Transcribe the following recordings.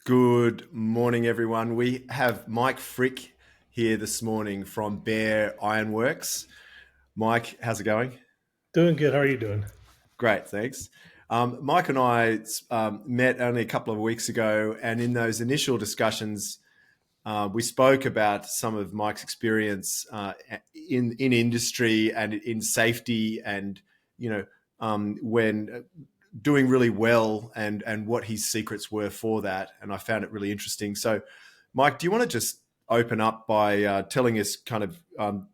Good morning, everyone. We have Mike Frick here this morning from Bear Ironworks. Mike, how's it going? Doing good. How are you doing? Great, thanks. Mike and I met only a couple of weeks ago, and in those initial discussions, we spoke about some of Mike's experience in industry and in safety, and when doing really well, and what his secrets were for that. And I found it really interesting. So, Mike, do you want to just open up by telling us kind of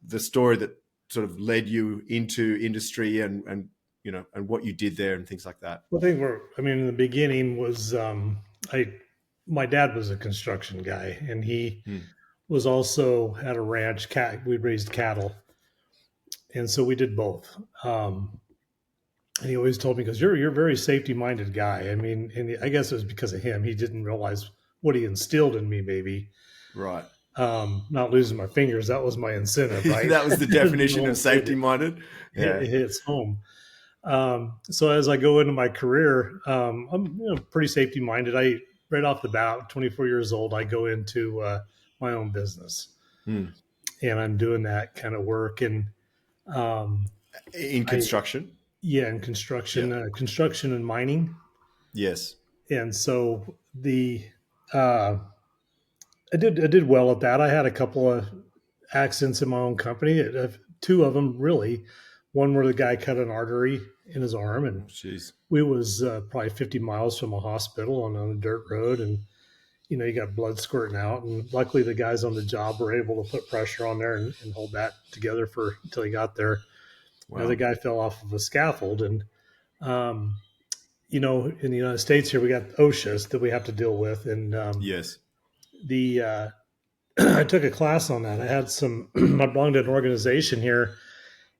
the story that sort of led you into industry and what you did there and things like that? Well, in the beginning was I, my dad was a construction guy, and he Hmm. was also at a ranch. We raised cattle, and so we did both. And he always told me, because you're a very safety minded guy. I mean, and I guess it was because of him. He didn't realize what he instilled in me. Maybe Right. not losing my fingers. That was my incentive, right? That was the definition of safety minded. It Yeah. hits home. So as I go into my career, I'm pretty safety minded. I right off the bat, 24 years old, I go into my own business, Hmm. and I'm doing that kind of work. And um, In I construction. yeah, in Yeah. construction and mining. Yes. And so the uh, I did well at that. I had a couple of accidents in my own company. Two of them really. One where the guy cut an artery in his arm, and Oh, jeez. we was probably 50 miles from a hospital on a dirt road, and you got blood squirting out, and luckily the guys on the job were able to put pressure on there and hold that together for until he got there. The other Wow. guy fell off of a scaffold, and um, in the United States here we got OSHAs that we have to deal with, and Yes. the I took a class on that. I had some I belonged to an organization here,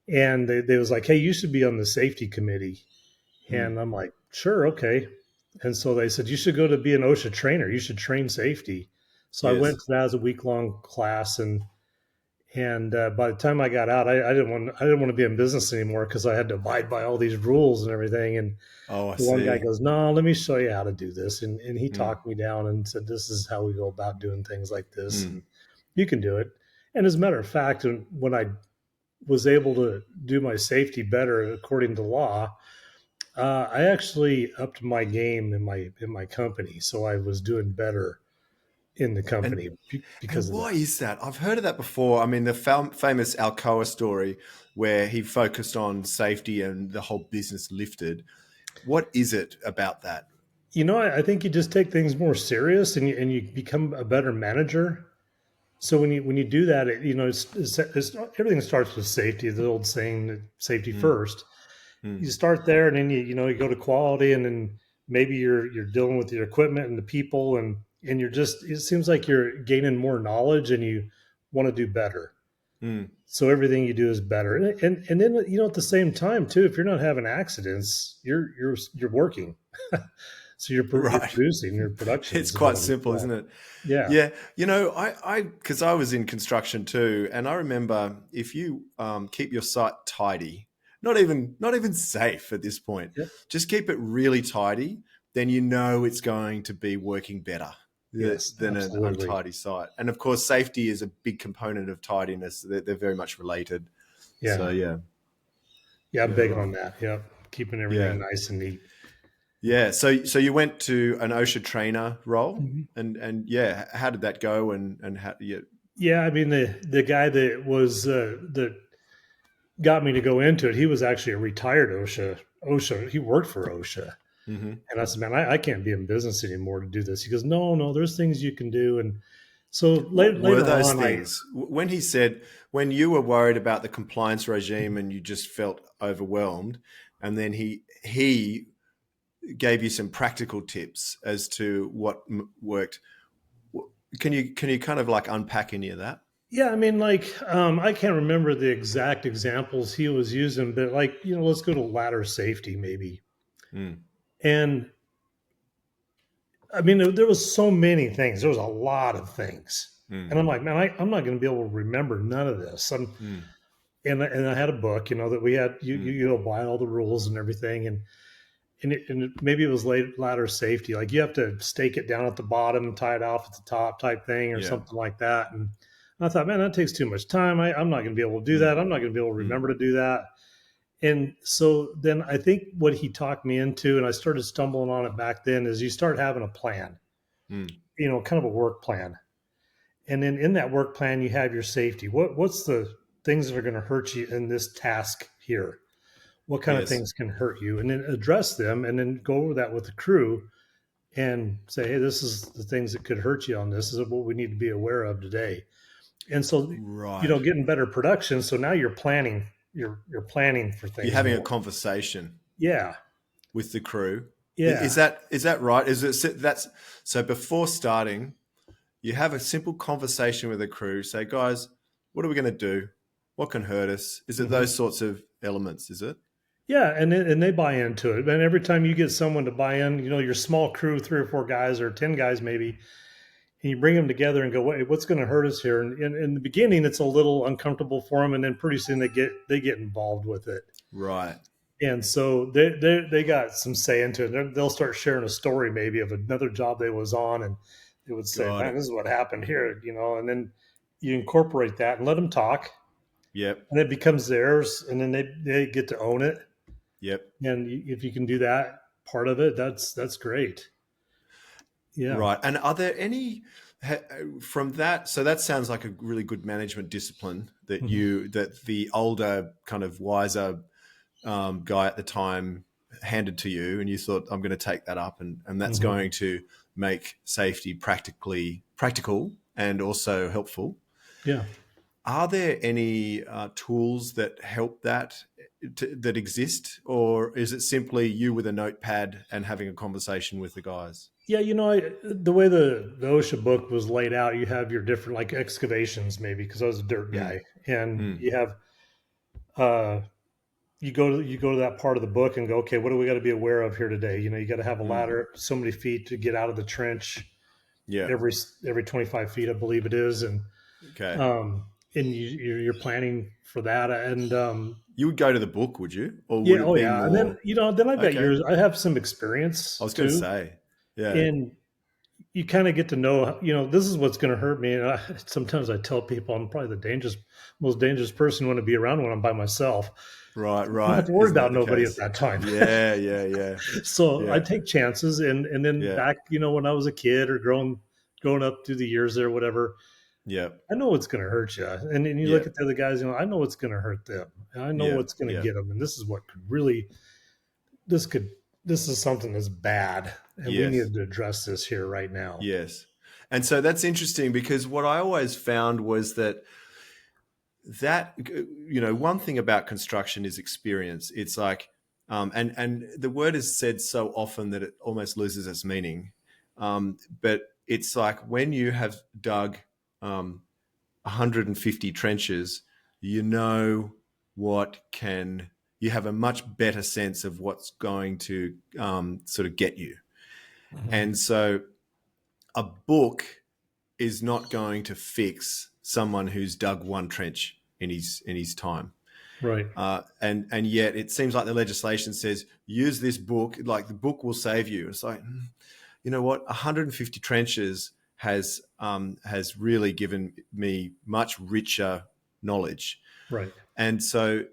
and they was like, hey, you should be on the safety committee. Hmm. And I'm like, sure, okay. And so they said, you should go to be an OSHA trainer. You should train safety. So I went Yes. to that as a week long class, and by the time I got out, I didn't want to be in business anymore because I had to abide by all these rules and everything. And Oh, I the one guy see. goes, no, let me show you how to do this. And he Hmm. talked me down and said, this is how we go about doing things like this, Hmm. and you can do it. And as a matter of fact, when I was able to do my safety better according to law, I actually upped my game in my company, so I was doing better in the And company and because of why that. is that? I've heard of that before. I mean, the famous Alcoa story where he focused on safety and the whole business lifted. What is it about that? I think you just take things more serious, and you become a better manager. So when you do that, it's everything starts with safety. The old saying, that safety Hmm. first. Hmm. You start there, and then you go to quality, and then maybe you're dealing with your equipment and the people, and it seems like you're gaining more knowledge, and you want to do better. Hmm. So everything you do is better, and then at the same time too, if you're not having accidents, you're working. So you're Right. producing, your production It's is quite going as simple, isn't well. it? Yeah. Yeah. Because I was in construction too, and I remember if you keep your site tidy, not even safe at this point, Yep. just keep it really tidy, then you know it's going to be working better Yes, than an absolutely. untidy site. And of course, safety is a big component of tidiness. They're very much related. So Yeah. yeah, Yeah, I'm yeah, big on right, that. Yep. Keeping everything yeah. nice and neat. Yeah, so you went to an OSHA trainer role, Mhm. and yeah, how did that go? And how yeah. Yeah, I mean the guy that got me to go into it, he was actually a retired OSHA. He worked for OSHA. Hmm. And I said, man, I can't be in business anymore to do this. He goes, no, there's things you can do. And so What were later those on, things? When he said, when you were worried about the compliance regime and you just felt overwhelmed, and then he gave you some practical tips as to what worked. Can you kind of like unpack any of that? yeah, I mean, I can't remember the exact examples he was using, but let's go to ladder safety maybe. Mm, And I mean, there was so many things. There was a lot of things. And mm, I'm like, man, I'm not going to be able to remember none of this. mm, And I had a book, that we had, mm, you buy all the rules and everything. maybe it was ladder safety. Like you have to stake it down at the bottom and tie it off at the top type thing or Yeah. something like that. And I thought, man, that takes too much time. I'm not going to be able to do Mm. that. I'm not going to be able to Mm. remember to do that. And so then I think what he talked me into, and I started stumbling on it back then, is you start having a plan, Mm. kind of a work plan. And then in that work plan, you have your safety. What's the things that are going to hurt you in this task here? What kind of Yes. things can hurt you? And then address them and then go over that with the crew and say, hey, this is the things that could hurt you on this. This is what we need to be aware of today. And so, Right. getting better production. So now you're planning, you're planning for You're things having a more. conversation Yeah. with the crew. Yeah. Is that right? Is it that's so before starting, you have a simple conversation with the crew. Say, guys, what are we going to do? What can hurt us? Is it Mhm. those sorts of elements? Is it? Yeah, and they buy into it. And every time you get someone to buy in, your small crew, 3 or 4 guys or 10 guys maybe, and you bring them together and go, what's going to hurt us here? And in the beginning, it's a little uncomfortable for them, and then pretty soon they get involved with it. Right. And so they got some say into it. They'll start sharing a story maybe of another job they was on, and they would say, Got "Man, it. this is what happened here," and then you incorporate that and let them talk, Yep. and it becomes theirs, and then they get to own it. Yep. And if you can do that part of it, that's great. Yeah. Right. And are there any from that? So that sounds like a really good management discipline that Mhm. that the older, kind of wiser guy at the time handed to you, and you thought, I'm going to take that up, and that's Mhm. going to make safety practical and also helpful. Yeah. Are there any tools that help that that exist, or is it simply you with a notepad and having a conversation with the guys? Yeah, the way the OSHA book was laid out, you have your different like excavations, maybe because I was a dirt Mm, guy, and mm, you have uh, you go to that part of the book and go, okay, what do we got to be aware of here today? You got to have a mm. ladder so many feet to get out of the trench Yeah. every 25 feet, I believe it is, Okay. um, and you're planning for that, and You would go to the book, would you, or would yeah, it oh be yeah, and then more? then I've got Okay. years. I have some I experience was going to too, say, yeah. and you kind of get to know, this is what's going to hurt me. And sometimes I tell people I'm probably the most dangerous person when to be around when I'm by myself. Right, I don't have right. to worry Isn't that about the nobody at case? that time. Yeah, yeah, yeah, So I yeah, take chances, and then yeah, back, when I was a kid or growing up through the years there, whatever, yeah, I know what's going to hurt you. And then you yeah, look at the other guys, I know what's going to hurt them. And I know yeah, what's going to yeah. get them. And this is what could really, this could, this is something that's bad. And we Yes, need to address this here right now. yes. And so that's interesting, because what I always found was that one thing about construction is experience. It's like, and the word is said so often that it almost loses its meaning. But it's like when you have dug 150 trenches, you know what can you have a much better sense of what's going to sort of get you. Mhm. And so a book is not going to fix someone who's dug one trench in his time. Right. And yet it seems like the legislation says use this book, like the book will save you. It's like, you know what, 150 trenches has really given me much richer knowledge. Right. And so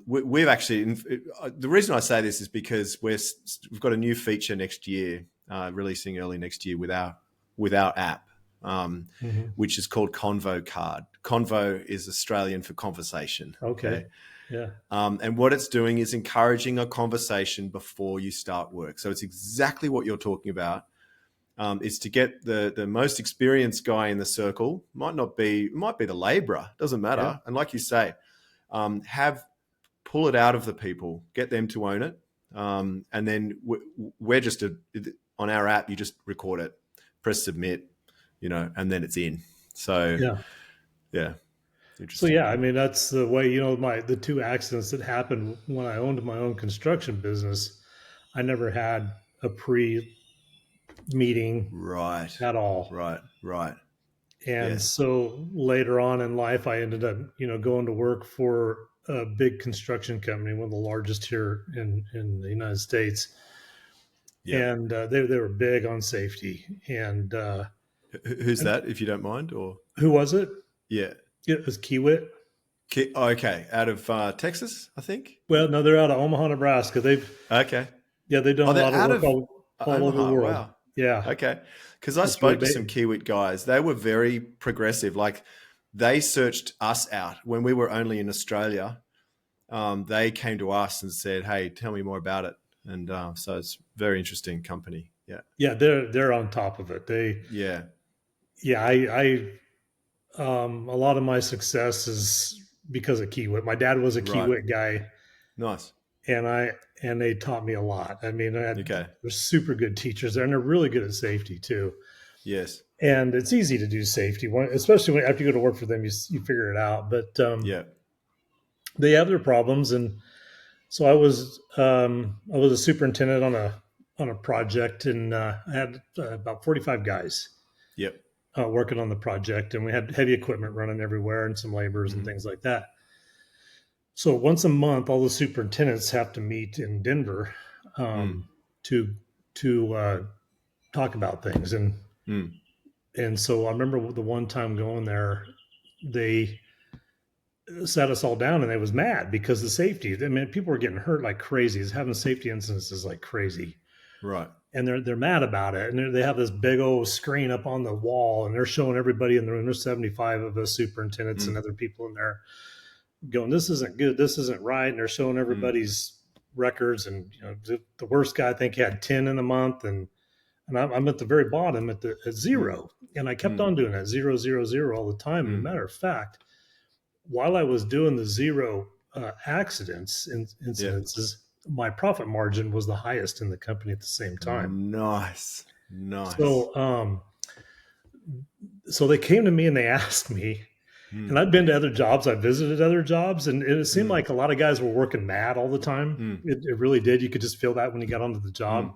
we've actually, the reason I say this is because we've got a new feature next year, releasing early next year with our app, Mhm. which is called Convo Card. Convo is Australian for conversation. Okay. Okay. Yeah. And what it's doing is encouraging a conversation before you start work. So it's exactly what you're talking about. Is to get the most experienced guy in the circle. Might be the labourer. Doesn't Yeah. matter. And like you say, pull it out of the people, get them to own it, and then we're just on our app. You just record it, press submit, and then it's in. So Yeah. yeah, So interesting. yeah, I mean that's the way, the two accidents that happened when I owned my own construction business. I never had a pre meeting Right, at all. right, right. And Yes. so later on in life I ended up, going to work for a big construction company, one of the largest here in the United States. Yep. and they were big on safety. And Who's that, if you don't mind? Or who was it? yeah. It was Kiewit. Oh, okay, out of Texas, I think. Well, no, they're out of Omaha, Nebraska. Okay. They've done Oh, a they're lot of out work of all over the Omaha. world. Wow. Yeah, Okay. Because I it's really spoke to some big. Kiwit guys. They were very progressive. Like they searched us out when we were only in Australia. They came to us and said, "Hey, tell me more about it." And so it's very interesting company. Yeah. Yeah, they're on top of it. Yeah. Yeah, a lot of my success is because of Kiewit. My dad was a Right. Kiewit guy, Nice. and they taught me a lot. I mean, Okay. they're super good teachers there, and they're really good at safety too. Yes. And it's easy to do safety, especially after you go to work for them. You figure it out, but Yeah. they have their problems. And so I was a superintendent on a project, and I had about 45 guys Yep. working on the project, and we had heavy equipment running everywhere and some laborers and Mm-hmm. things like that. So once a month, all the superintendents have to meet in Denver Mm. um, to talk about things, Mm. and so I remember the one time going there, they sat us all down and they was mad because the safety. I mean, people were getting hurt like crazy. It's having safety incidences like crazy, Right. and they're mad about it. And they have this big old screen up on the wall, and they're showing everybody in the room. There's 75 of us superintendents and Mm. other people in there going, "This isn't good. This isn't right." And they're showing Mm. everybody's records. And the worst guy I think had 10 in a month, and I'm at the very bottom at Mm. zero. And I kept Mm. on doing that 0, 0, 0 all the time. And a Mm. matter of fact, while I was doing the zero Yeah. incidences, my profit margin was the highest in the company at the same time. Nice. Nice. So, so they came to me and they asked me, and Mm. I've been to other jobs, I visited other jobs, and it seemed Mm. like a lot of guys were working mad all the time. Mm. It really did. You could just feel that when you got onto the job. Mm.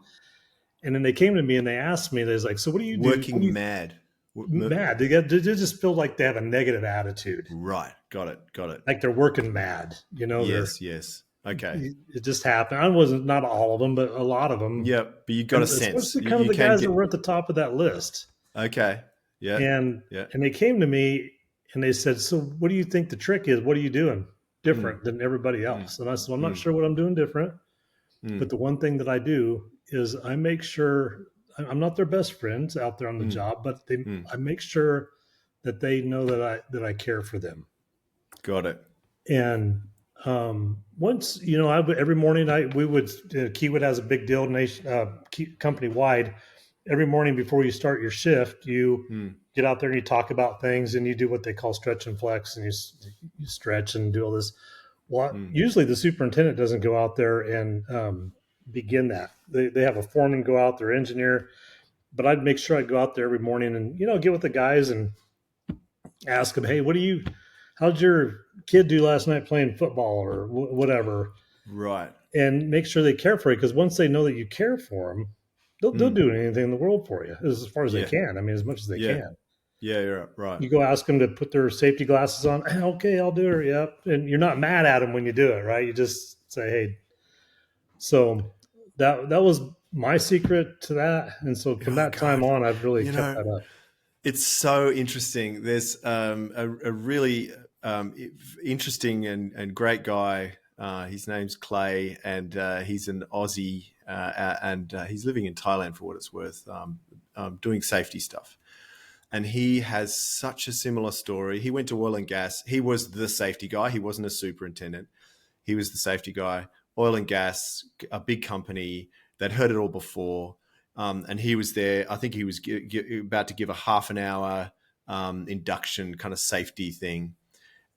And then they came to me and they asked me, they was like, "So what do you do? What do Working you mad. mad?" They just feel like they have a negative attitude, Right. Got it. Got it. like they're working mad. Yes. Yes. Okay. It just happened. I wasn't not all of them, but a lot of them, Yep. But you got and a sense. especially kind of You the can guys that get. were at the top of that list. Okay. Yeah. And Yeah. they came to me and they said, "So what do you think the trick is? What are you doing Mm. different than everybody Mm. else?" And I said, "Well, I'm not Mm. sure what I'm doing different, but Mm. the one thing that I do is I make sure I'm not their best friends out there on the Mm. job, but Mm. I make sure that they know that I care for them." Got it. And once every morning we would Kiewit has a big deal company wide. Every morning before you start your shift, you Mm. get out there and you talk about things, and you do what they call stretch and flex, and you stretch and do all this. Well, Mm. usually the superintendent doesn't go out there and begin that. They have a foreman go out there, engineer, but I'd make sure I'd go out there every morning and get with the guys and ask them, "Hey, how'd your kid do last night playing football or whatever?" Right. And make sure they care for you, because once they know that you care for them, they'll Mm. do anything in the world for you as far as they Yeah. can. I mean, as much as they Yeah. can. Yeah. You're right. You go ask them to put their safety glasses on. "Okay, I'll do it." Yep. And you're not mad at them when you do it, right? You just say, "Hey." So that was my secret to that. And so from Oh that time God. on, I've really You kept know, that up. it's so interesting. There's a really interesting and great guy. His name's Clay, and he's an Aussie, and he's living in Thailand for what it's worth, doing safety stuff. And he has such a similar story. He went to oil and gas. He was the safety guy. He wasn't a superintendent. He was the safety guy. Oil and gas, a big company. They'd heard it all before. And he was there. I think he was about to give a half an hour induction kind of safety thing.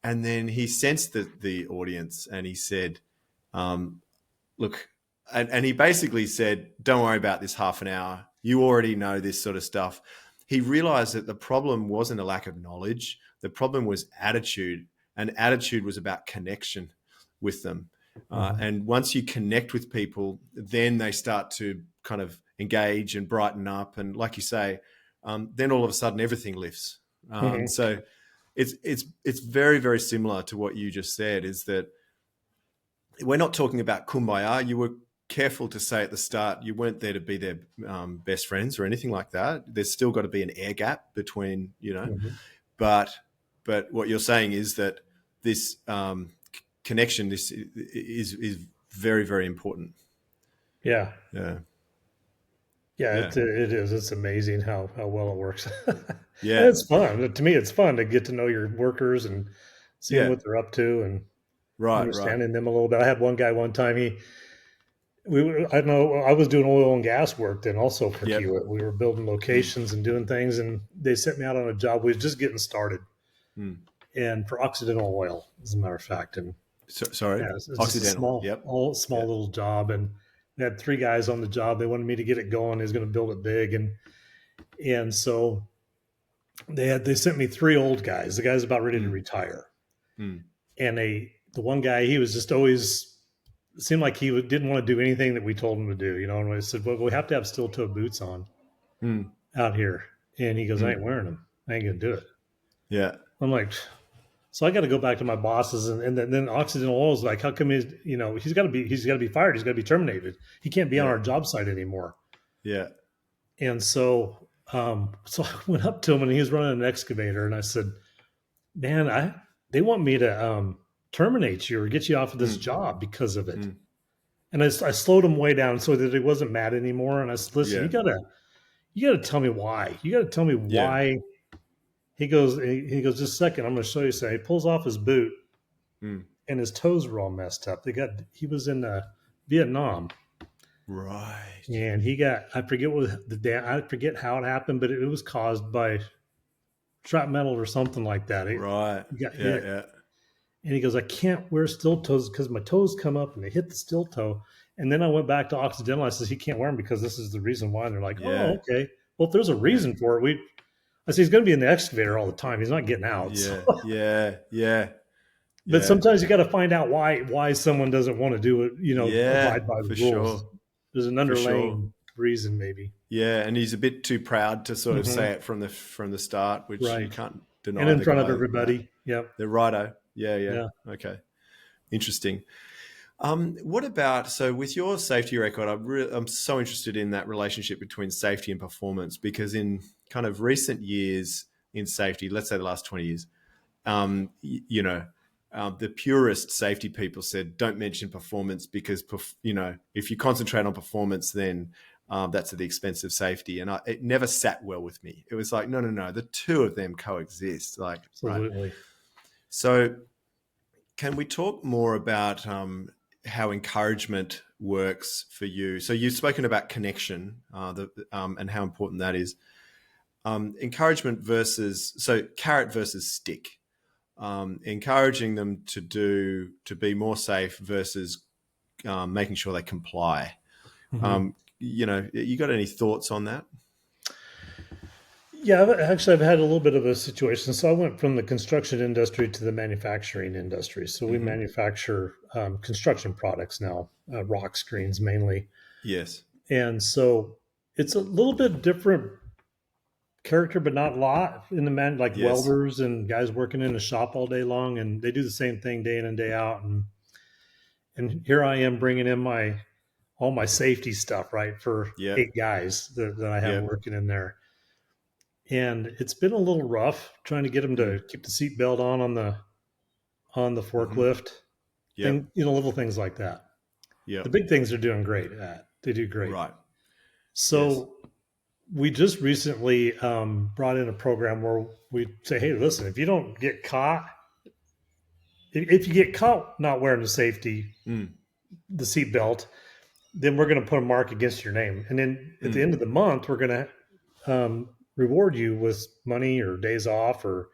And then he sensed the audience and he said, look, and he basically said, don't worry about this half an hour. You already know this sort of stuff. He realized that the problem wasn't a lack of knowledge. The problem was attitude, and attitude was about connection with them. And once you connect with people, then they start to kind of engage and brighten up. And like you say, then all of a sudden everything lifts. Mm-hmm. So it's very, very similar to what you just said, is that we're not talking about kumbaya. You were careful to say at the start you weren't there to be their best friends or anything like that. There's still got to be an air gap between, but what you're saying is that this connection, this is very, very important. Yeah. Yeah. Yeah, it is. It's amazing how well it works. Yeah. And it's fun. To me, it's fun to get to know your workers and seeing what they're up to and understanding them a little bit. I had one guy one time, I don't know, I was doing oil and gas work then also for Kiewit. We were building locations and doing things, and they sent me out on a job. We were just getting started. And for Occidental Oil, as a matter of fact. And sorry, it's Occidental. A small little job. And we had 3 guys on the job. They wanted me to get it going. He was going to build it big. And so they sent me 3 old guys. The guy's about ready to retire. And the one guy, he was just always, it seemed like he didn't want to do anything that we told him to do. And I said, well, we have to have steel-toe boots on out here. And he goes, I ain't wearing them. I ain't going to do it. Yeah. I'm like, so I got to go back to my bosses, and then Occidental Oil is like, how come he's got to be fired, he's got to be terminated, he can't be on our job site anymore. Yeah. And so I went up to him, and he was running an excavator, and I said, man, they want me to terminate you or get you off of this job because of it. And I slowed him way down so that he wasn't mad anymore. And I said, listen, you gotta tell me why. You gotta tell me why. He goes, just a second, I'm going to show you something. He pulls off his boot, and his toes were all messed up. He was in Vietnam. Right. And I forget how it happened, but it was caused by shrapnel or something like that. Right. He got hit. Yeah. And he goes, I can't wear steel toes because my toes come up and they hit the steel toe. And then I went back to Occidental. I said, he can't wear them because this is the reason why. And they're like, oh, okay. Well, if there's a reason for it, I said, he's going to be in the excavator all the time. He's not getting out. Yeah. But sometimes you got to find out why someone doesn't want to do it, abide by the rules. Sure. There's an underlying reason maybe. Yeah, and he's a bit too proud to sort of say it from the start, which you can't deny. And in front of everybody. Yep. The righto. Yeah. Okay. Interesting. What about, so with your safety record, I'm so interested in that relationship between safety and performance, because in kind of recent years in safety, let's say the last 20 years, the purist safety people said, don't mention performance because, if you concentrate on performance, then that's at the expense of safety. And it never sat well with me. It was like, no, the two of them coexist. Like, absolutely. Right? So can we talk more about how encouragement works for you? So you've spoken about connection and how important that is. Encouragement carrot versus stick. Encouraging them to be more safe versus making sure they comply. You got any thoughts on that? Yeah, actually, I've had a little bit of a situation. So I went from the construction industry to the manufacturing industry. So we manufacture construction products now, rock screens mainly. Yes. And so it's a little bit different character, but not a lot in the welders and guys working in a shop all day long, and they do the same thing day in and day out. And here I am bringing in all my safety stuff, right, for 8 guys that I have working in there. And it's been a little rough trying to get them to keep the seatbelt on the forklift, and little things like that. Yeah, the big things they're doing great at. They do great, right? So we just recently brought in a program where we say, hey, listen, if you don't get caught, if you get caught not wearing the seatbelt, then we're going to put a mark against your name, and then at the end of the month, we're going to reward you with money or days off or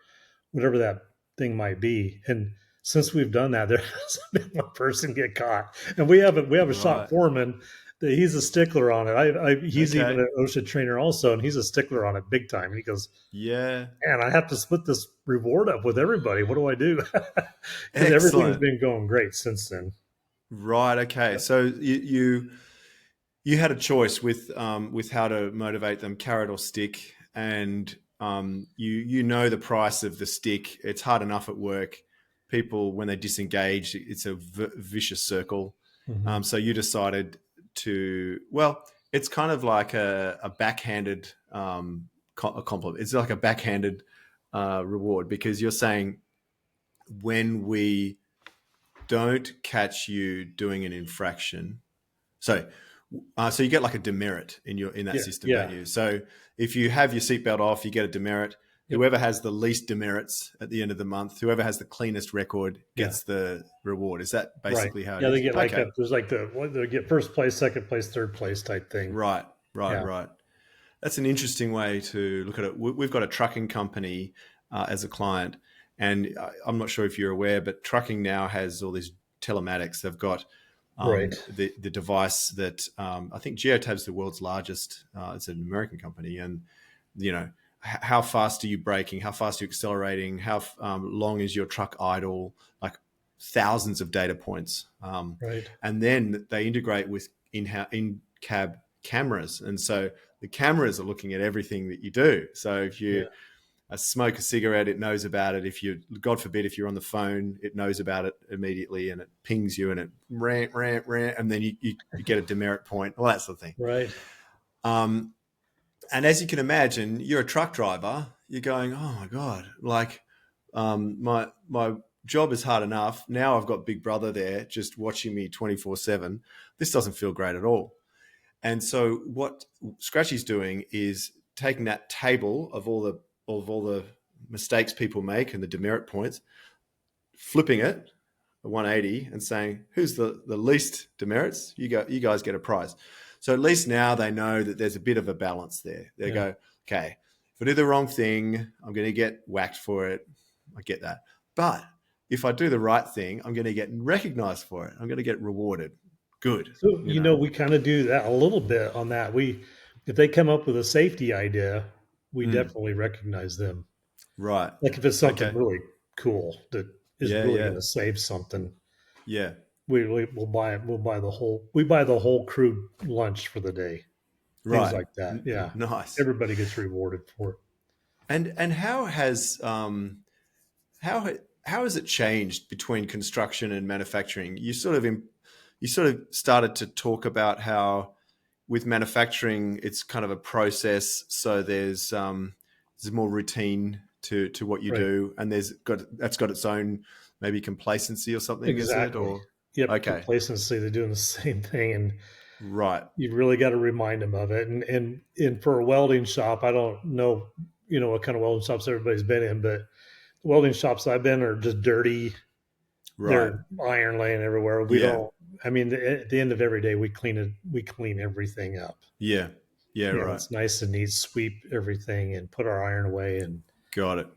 whatever that thing might be. And since we've done that, there hasn't been one person get caught. And we have a shop foreman that he's a stickler on it. He's even an OSHA trainer also, and he's a stickler on it big time. And he goes, man, I have to split this reward up with everybody. What do I do? Because everything's been going great since then. Right. Okay. So you had a choice with how to motivate them, carrot or stick. And the price of the stick. It's hard enough at work. People, when they disengage, it's a vicious circle. So you decided to, well, it's kind of like a backhanded a compliment. It's like a backhanded reward, because you're saying, when we don't catch you doing an infraction, so so you get like a demerit in that Yeah. system, don't Yeah. you? So if you have your seatbelt off, you get a demerit. Yep. Whoever has the least demerits at the end of the month, whoever has the cleanest record, Yeah. gets the reward. Is that Right. basically how it Yeah. They is? get like Okay. there's like they get first place, second place, third place type thing. Right, right, Yeah. right. That's an interesting way to look at it. We've got a trucking company as a client, and I'm not sure if you're aware, but trucking now has all these telematics. They've got Right. the device that I think Geotab's the world's largest. It's an American company, and how fast are you braking? How fast are you accelerating? How long is your truck idle? Like thousands of data points, Right. and then they integrate with in-cab cameras, and so the cameras are looking at everything that you do. So if you Yeah. smoke a cigarette, it knows about it. If you, God forbid, if you're on the phone, it knows about it immediately, and it pings you, and it rant, and then you get a demerit point, all that sort of thing. Right. And as you can imagine, you're a truck driver. You're going, oh my God, like my job is hard enough. Now I've got Big Brother there just watching me 24/7. This doesn't feel great at all. And so what Scratchie's doing is taking that table of all the mistakes people make and the demerit points, flipping it 180 and saying, who's the least demerits? You guys get a prize. So at least now they know that there's a bit of a balance there. They go, okay, if I do the wrong thing, I'm going to get whacked for it. I get that. But if I do the right thing, I'm going to get recognized for it. I'm going to get rewarded. Good. So we kind of do that a little bit on that. If they come up with a safety idea, we definitely recognize them. Right. Like if it's something Okay. really cool that is really going to save something, Yeah. we'll buy it. We buy the whole crew lunch for the day. Right. Things like that. Yeah. Nice. Everybody gets rewarded for it. And how has it changed between construction and manufacturing? You sort of started to talk about how with manufacturing it's kind of a process, so there's more routine to what you do, and that's got its own maybe complacency or something. Exactly. Is it? Or yep. Okay. Complacency. They're doing the same thing, and Right. you really got to remind them of it. And for a welding shop, I don't know, what kind of welding shops everybody's been in, but the welding shops I've been are just dirty. Right. They're iron laying everywhere. We don't. I mean, at the end of every day, we clean everything up. Yeah. Yeah. Right. It's nice and neat. Sweep everything and put our iron away. And Got it.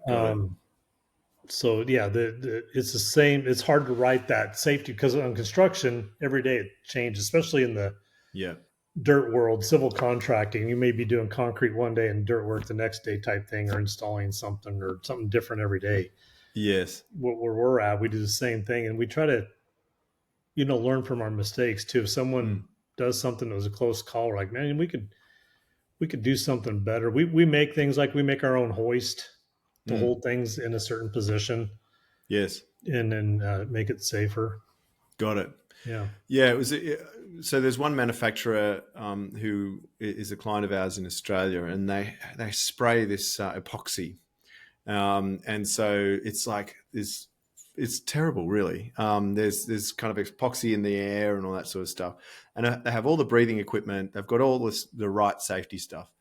so yeah, it's the same. It's hard to write that safety, because on construction, every day it changes, especially in the dirt world, civil contracting. You may be doing concrete one day and dirt work the next day type thing, or installing something or something different every day. Yes. Where we're at, we do the same thing, and we try to, learn from our mistakes too. If someone does something that was a close call, we're like, man, we could do something better. We make things like we make our own hoist to hold things in a certain position. Yes. And then make it safer. Got it. Yeah. Yeah. So there's one manufacturer who is a client of ours in Australia, and they spray this epoxy. And so it's like this, it's terrible, really. There's kind of epoxy in the air and all that sort of stuff. And they have all the breathing equipment. They've got all the right safety stuff.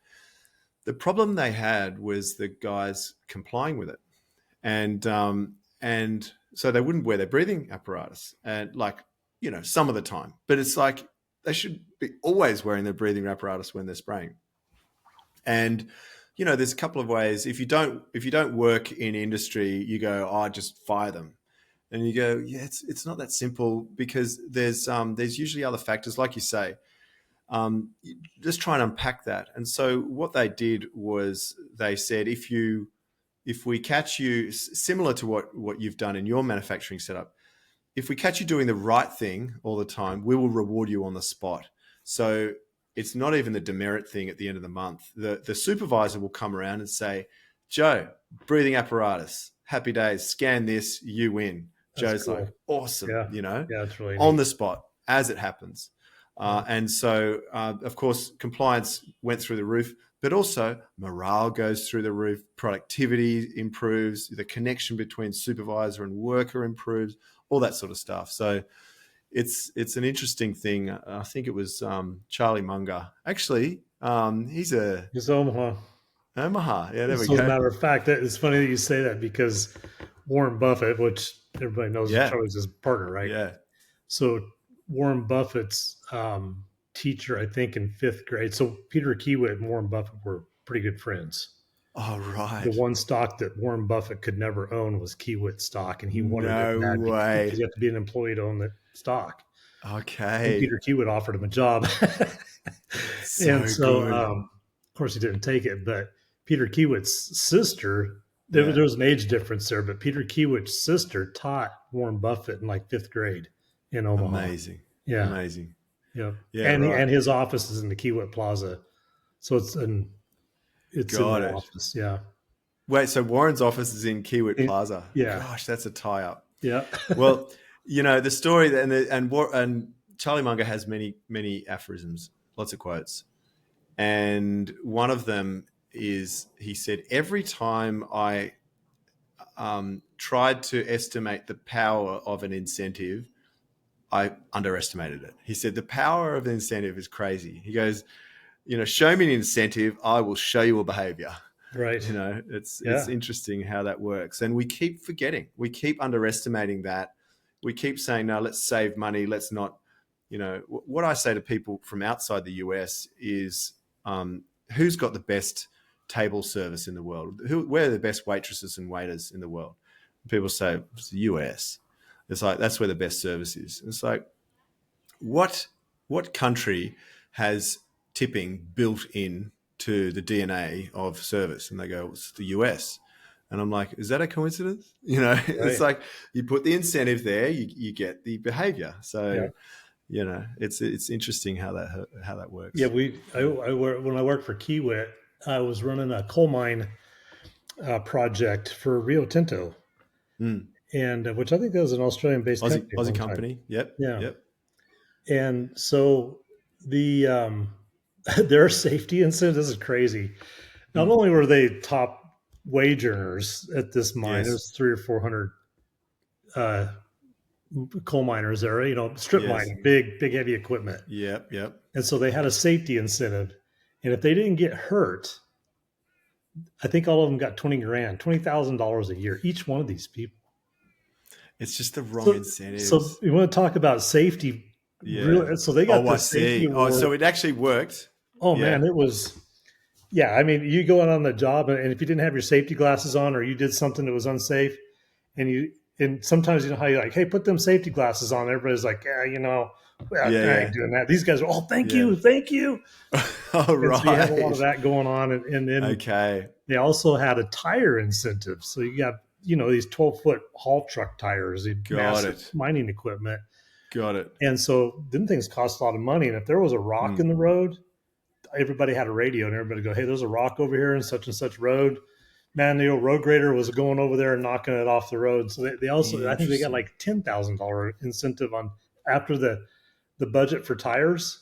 The problem they had was the guys complying with it. And so they wouldn't wear their breathing apparatus, and some of the time, but it's like they should be always wearing their breathing apparatus when they're spraying. And there's a couple of ways. If you don't work in industry, you go, oh, just fire them. And you go, yeah, it's not that simple, because there's usually other factors, like you say. Just try and unpack that. And so what they did was they said, if we catch you, similar to what you've done in your manufacturing setup, if we catch you doing the right thing all the time, we will reward you on the spot. So it's not even the demerit thing at the end of the month. The supervisor will come around and say, Joe, breathing apparatus, happy days, scan this, you win. That's Joe's cool. Like, awesome, Yeah, it's really on neat. the spot as it happens. And so, of course, compliance went through the roof, but also morale goes through the roof, productivity improves, the connection between supervisor and worker improves, all that sort of stuff. So it's an interesting thing. I think it was Charlie Munger. Actually, he's a It's Omaha. Omaha. Yeah, there we So as a go. matter of fact, that it's funny that you say that because Warren Buffett, which everybody knows Yeah, Charlie's his partner, right? yeah. So Warren Buffett's teacher, I think, in fifth grade. So Peter Kiewit and Warren Buffett were pretty good friends. Oh, The right. one stock that Warren Buffett could never own was Kiewit stock, and he wanted it No bad because way. you have to be an employee to own the stock. And Okay. Peter Kiewit offered him a job, and So so good. of course he didn't take it. But Peter Kiewit's sister, Yeah. there was an age difference there, but Peter Kiewit's sister taught Warren Buffett in like fifth grade in Omaha. Amazing. Yeah, Amazing. yeah, Yeah, and right. and his office is in the Kiewit Plaza, so it's in Got the it. office. Yeah, Wait, so Warren's office is in Kiewit Plaza. yeah, Gosh, that's a tie up. yeah. Well, the story and Charlie Munger has many aphorisms, lots of quotes, and one of them is he said every time I tried to estimate the power of an incentive, I underestimated it. He said the power of an incentive is crazy. He goes, show me an incentive, I will show you a behavior. Right. It's interesting how that works, and we keep forgetting, we keep underestimating that. We keep saying, no, let's save money, let's not. What I say to people from outside the US is, who's got the best table service in the world? Where are the best waitresses and waiters in the world? People say it's the US. It's like that's where the best service is. It's like, what country has tipping built in to the DNA of service? And they go, it's the US. And I'm like, is that a coincidence? Right. It's like you put the incentive there, you get the behavior. So, Yeah. it's interesting how that works. Yeah, when I worked for Kiewit, I was running a coal mine project for Rio Tinto, and which I think that was an Australian-based company. Aussie company. Yep. Yeah. Yep. And so the their safety incident, this is crazy. Not only were they top wage earners at this mine, Yes. there's 300 or 400 coal miners there, strip Yes. mining, big heavy equipment. Yep. Yep. And so they had a safety incentive. And if they didn't get hurt, I think all of them got $20,000 a year, each one of these people. It's just the wrong incentives. So you want to talk about safety? Yeah. So they got I safety see. award. So it actually worked. Oh Yeah. man, it was. Yeah, I mean, you go on the job, and if you didn't have your safety glasses on, or you did something that was unsafe, and sometimes how you're like, hey, put them safety glasses on. Everybody's like, I ain't doing that. These guys are, thank you. Oh, right. So you have a lot of that going on, and then Okay. they also had a tire incentive. So you got these 12-foot haul truck tires, massive mining equipment. Got it. And so them things cost a lot of money. And if there was a rock in the road, everybody had a radio, and everybody would go, hey, there's a rock over here in such and such road. Man, the old road grader was going over there and knocking it off the road. So they also, I think they got like $10,000 incentive on after the budget for tires.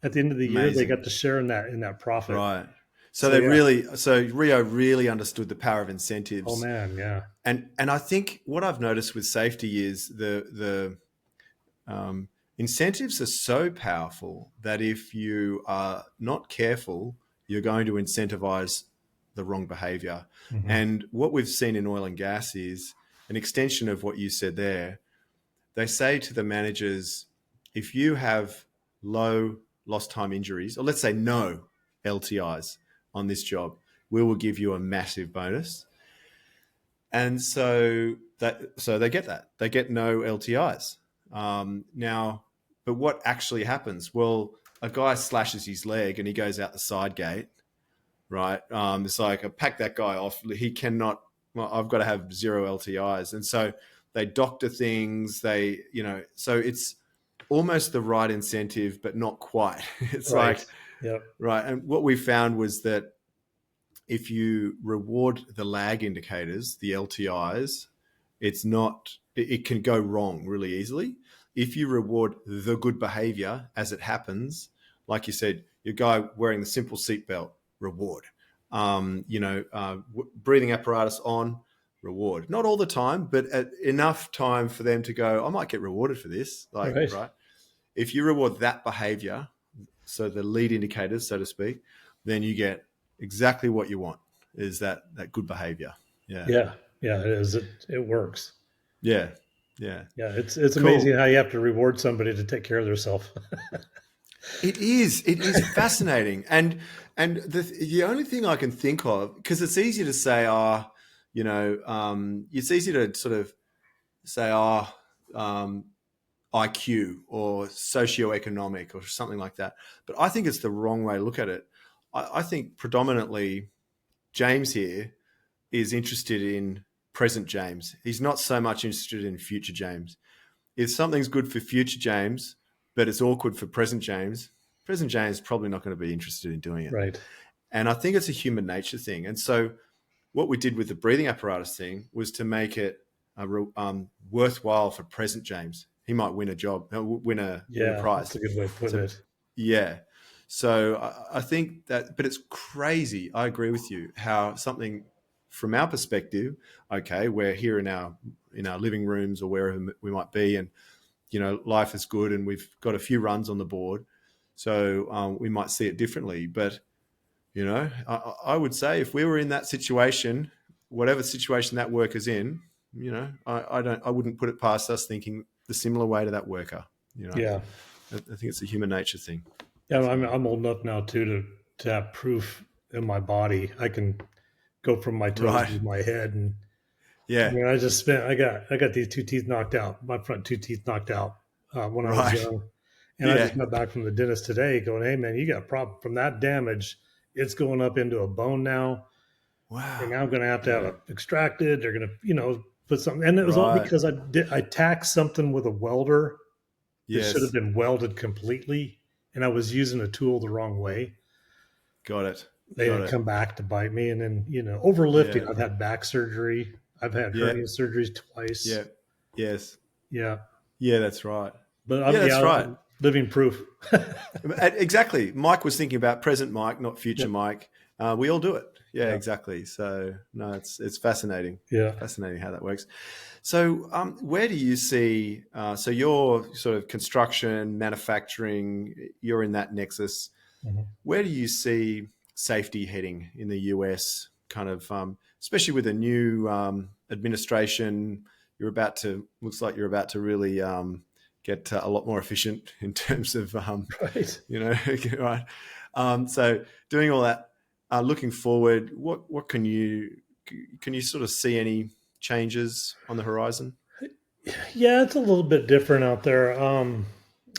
At the end of the year, they got to share in that profit. Right. So Rio really understood the power of incentives. Oh man, yeah. And I think what I've noticed with safety is the incentives are so powerful that if you are not careful, you're going to incentivize the wrong behavior. Mm-hmm. And what we've seen in oil and gas is an extension of what you said there. They say to the managers, if you have low lost time injuries, or let's say no LTIs on this job, we will give you a massive bonus. And so they get that. They get no LTIs. Now, but what actually happens? Well, a guy slashes his leg and he goes out the side gate, right? It's like, I pack that guy off. He cannot, I've got to have 0 LTIs. And so they doctor things, so it's almost the right incentive, but not quite. It's right. Right. And what we found was that if you reward the lag indicators, the LTIs, it can go wrong really easily. if you reward the good behavior as it happens, like you said, your guy wearing the simple seatbelt, reward. Breathing apparatus on, reward. Not all the time, but at enough time for them to go, I might get rewarded for this. Right. Right? If you reward that behavior, so the lead indicators, so to speak, then you get exactly what you want, is that good behavior. Yeah. Yeah. Yeah. It is. It works. Yeah. Yeah. Yeah. It's Cool. amazing how you have to reward somebody to take care of themselves. It is fascinating. And the only thing I can think of, because it's easy to say, it's easy to sort of say, IQ or socioeconomic or something like that. But I think it's the wrong way to look at it. I think predominantly James here is interested in present James. He's not so much interested in future James. If something's good for future James, but it's awkward for present James is probably not going to be interested in doing it. Right. And I think it's a human nature thing. And so what we did with the breathing apparatus thing was to make it worthwhile for present James. He might win a job, win a prize. That's a good way to put it. Yeah. So I think that, but it's crazy. I agree with you how something from our perspective, okay, we're here in our living rooms or wherever we might be, and life is good and we've got a few runs on the board. So we might see it differently. But, I would say if we were in that situation, whatever situation that worker's in, I wouldn't put it past us thinking the similar way to that worker. Yeah. I think it's a human nature thing. Yeah. I'm old enough now too to have proof in my body. I can go from my toes to my head, and yeah, I mean, I got these two teeth knocked out, my front two teeth knocked out when I was young, and I just got back from the dentist today, going, "Hey man, you got a problem from that damage. It's going up into a bone now. Wow, and now I'm going to have it extracted. They're going to put something." And it was all because I tacked something with a welder. It should have been welded completely, and I was using a tool the wrong way. Got it. They had come back to bite me, and then overlifting. Yeah. I've had back surgery. I've had hernia surgeries twice. Yeah. Yes. Yeah. Yeah, that's right. But that's right. Living proof. Exactly. Mike was thinking about present Mike, not future Mike. We all do it. Yeah, exactly. So no, it's fascinating. Yeah, fascinating how that works. So where do you see? So you're sort of construction, manufacturing. You're in that nexus. Mm-hmm. Where do you see safety heading in the US? Kind of, especially with a new administration, looks like you're about to really get a lot more efficient in terms of, right. Right. So doing all that, looking forward, what can you sort of see any changes on the horizon? Yeah, it's a little bit different out there. I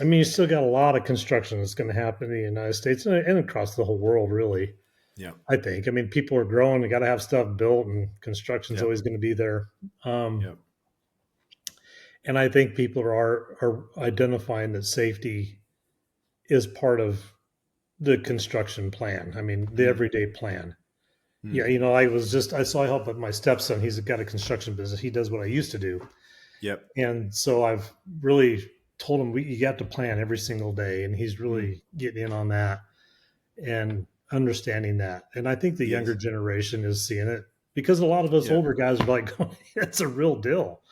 mean, you still got a lot of construction that's going to happen in the United States and across the whole world, really. Yeah, I think. I mean, people are growing. They got to have stuff built, and construction's always going to be there. And I think people are identifying that safety is part of the construction plan. I mean, the everyday plan. Yeah, I saw help with my stepson. He's got a construction business. He does what I used to do. Yep. And so I've really told him you got to plan every single day, and he's really getting in on that and understanding that. And I think the younger generation is seeing it, because a lot of us older guys are like, "That's a real deal.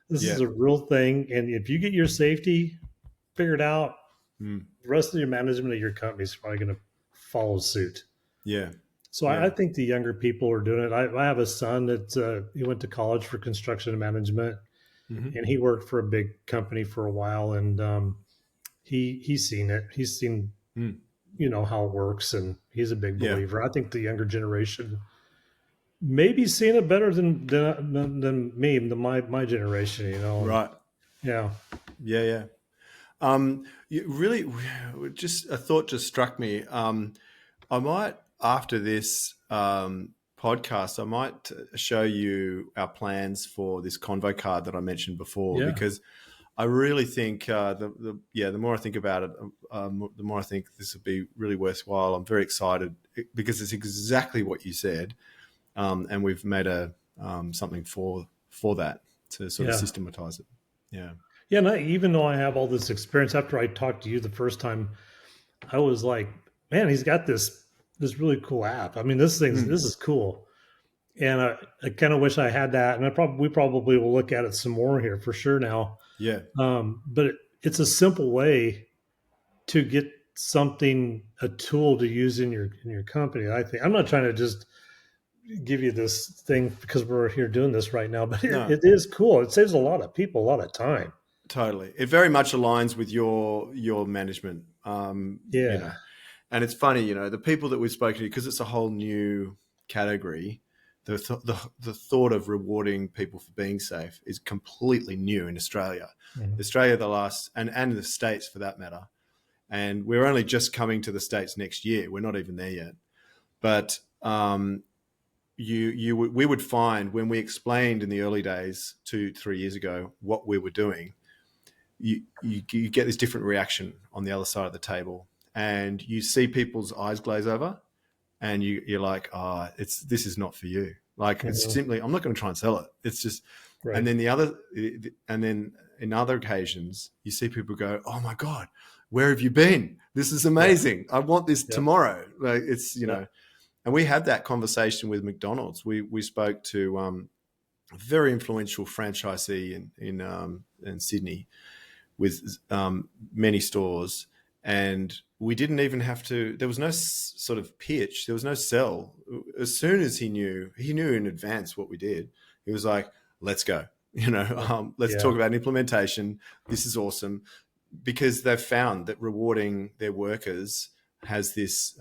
This is a real thing." And if you get your safety figured out, the rest of your management of your company is probably going to follow suit. Yeah. So I think the younger people are doing it. I have a son that he went to college for construction management, and he worked for a big company for a while, and he's seen it. He's seen how it works, and he's a big believer. I think the younger generation maybe seeing it better than me, my generation. Right. Yeah. Yeah. You really, just a thought just struck me. I might, after this podcast, I might show you our plans for this convo card that I mentioned before, because I really think the more I think about it, the more I think this would be really worthwhile. I'm very excited because it's exactly what you said, and we've made something for that to sort of systematize it. Yeah. Yeah, and even though I have all this experience, after I talked to you the first time, I was like, man, he's got this really cool app. I mean, Mm, this is cool, and I kind of wish I had that. And we probably will look at it some more here for sure now. yeah, But it's a simple way to get something, a tool to use in your company. I think I'm not trying to just give you this thing because we're here doing this right now, but no, it is cool. It saves a lot of people a lot of time. totally. It very much aligns with your management. Yeah. And it's funny, the people that we've spoken to, because it's a whole new category. The thought of rewarding people for being safe is completely new in Australia. Mhm. Australia, the last, and the States for that matter. And we're only just coming to the States next year. We're not even there yet. But we would find when we explained in the early days 2-3 years ago what we were doing, you get this different reaction on the other side of the table, and you see people's eyes glaze over, and you're like, this is not for you. Like, it's Mhm. simply, I'm not going to try and sell it. It's just, Right. and then and then in other occasions, you see people go, oh my God, where have you been? This is Yeah. amazing. I want this Yep. tomorrow. Like, it's, Yeah. and we had that conversation with McDonald's. We spoke to a very influential franchisee in Sydney with many stores, and we didn't even have to. There was no sort of pitch. There was no sell. As soon as he knew in advance what we did. He was like, "Let's go." Let's Yeah. talk about implementation. This is awesome because they've found that rewarding their workers has this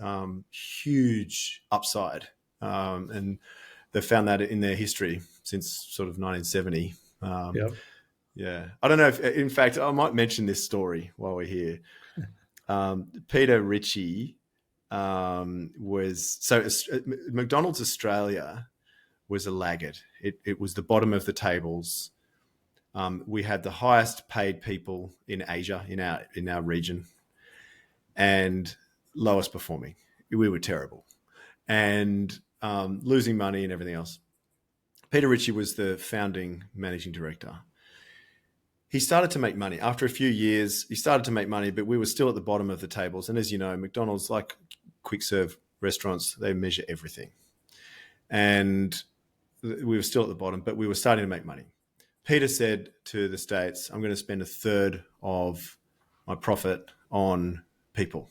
huge upside, and they've found that in their history since sort of 1970. Um, Yep. yeah, I don't know if, in fact, I might mention this story while we're here. Peter Ritchie was so McDonald's Australia was a laggard. It was the bottom of the tables. We had the highest paid people in Asia in our region, and lowest performing. We were terrible and losing money and everything else. Peter Ritchie was the founding managing director. He started to make money after a few years. He started to make money, but we were still at the bottom of the tables. And as you know, McDonald's, like quick serve restaurants, they measure everything. And we were still at the bottom, but we were starting to make money. Peter said to the States, I'm going to spend a third of my profit on people,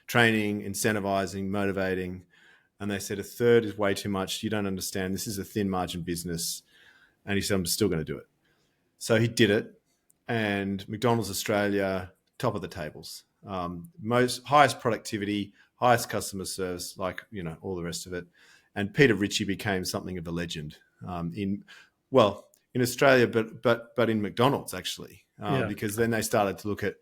training, incentivizing, motivating. And they said, a third is way too much. You don't understand. This is a thin margin business. And he said, I'm still going to do it. So he did it. And McDonald's Australia, top of the tables, most highest productivity, highest customer service, like, all the rest of it. And Peter Ritchie became something of a legend in Australia, but in McDonald's actually, Yeah. because then they started to look at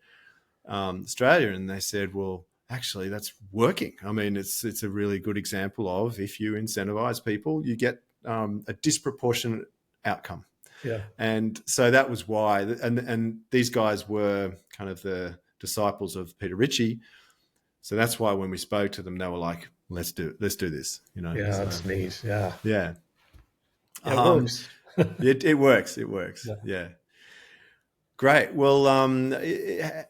Australia and they said, well, actually that's working. I mean, it's a really good example of if you incentivize people, you get a disproportionate outcome. Yeah. And so that was why, and these guys were kind of the disciples of Peter Ritchie. So that's why when we spoke to them, they were like, let's do this, Yeah. So That's neat. Yeah. yeah. It Um, works. it works. It works. Yeah. Yeah. Great. Well,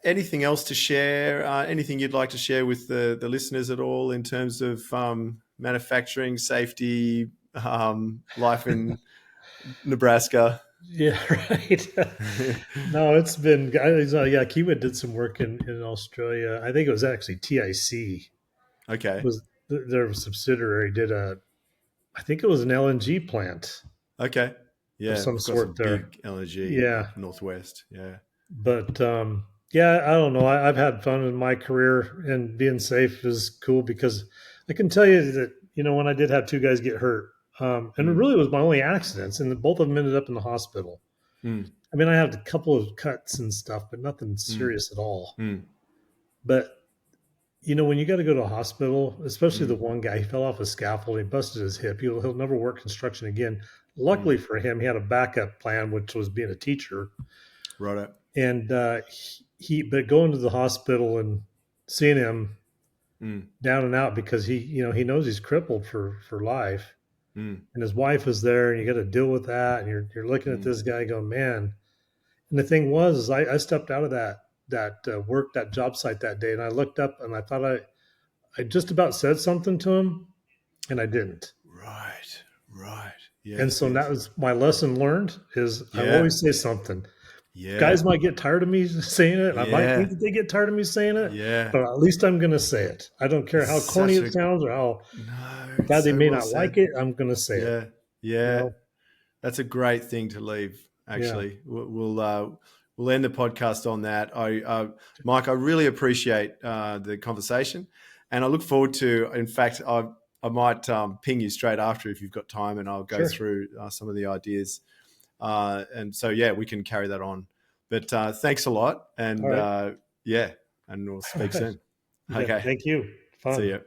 anything else to share? Anything you'd like to share with the listeners at all in terms of manufacturing, safety, life in Nebraska? Yeah. Right. No, it's been, yeah, Kiwa did some work in Australia. I think it was actually TIC Okay. was their subsidiary did I think it was an LNG plant Okay. of Yeah, some we've got some sort there. big LNG Yeah. up northwest. Yeah. But yeah, I don't know. I've had fun in my career, and being safe is cool because I can tell you that, when I did have two guys get hurt, and it Mm, really was my only accidents, and both of them ended up in the hospital. mm, I mean, I had a couple of cuts and stuff, but nothing mm, serious at all. mm, But when you got to go to a hospital, especially the mm, one guy, he fell off a scaffold, he busted his hip. He'll never work construction again. mm. Luckily for him, he had a backup plan, which was being a teacher. Right. And but going to the hospital and seeing him Mm, down and out because he knows he's crippled for life, mm, and his wife is there, and you got to deal with that, and you're looking at mm, this guy going, man. And the thing was, is I stepped out of that work, that job site that day, and I looked up and I thought I just about said something to him, and I didn't. Right. Right. And Yes. so that Yes. was my lesson learned is I Yeah. always say something. Yeah. Guys might get tired of me saying it, and I might think Yeah. that they get tired of me saying it, Yeah. but at least I'm going to say it. I don't care It's how corny such it a sounds or how no. bad It's they so may well not like said. it. I'm going to say it. Yeah. You Yeah. know? That's a great thing to leave. Yeah. Actually, we'll end the podcast on that. Mike, I really appreciate the conversation, and I look forward to. In fact, I might ping you straight after if you've got time, and I'll go Sure. through some of the ideas. And so, yeah, we can carry that on. But thanks a lot, All and right. yeah, and we'll All speak right. soon. Yeah. Okay, Thank you. see Fun. you.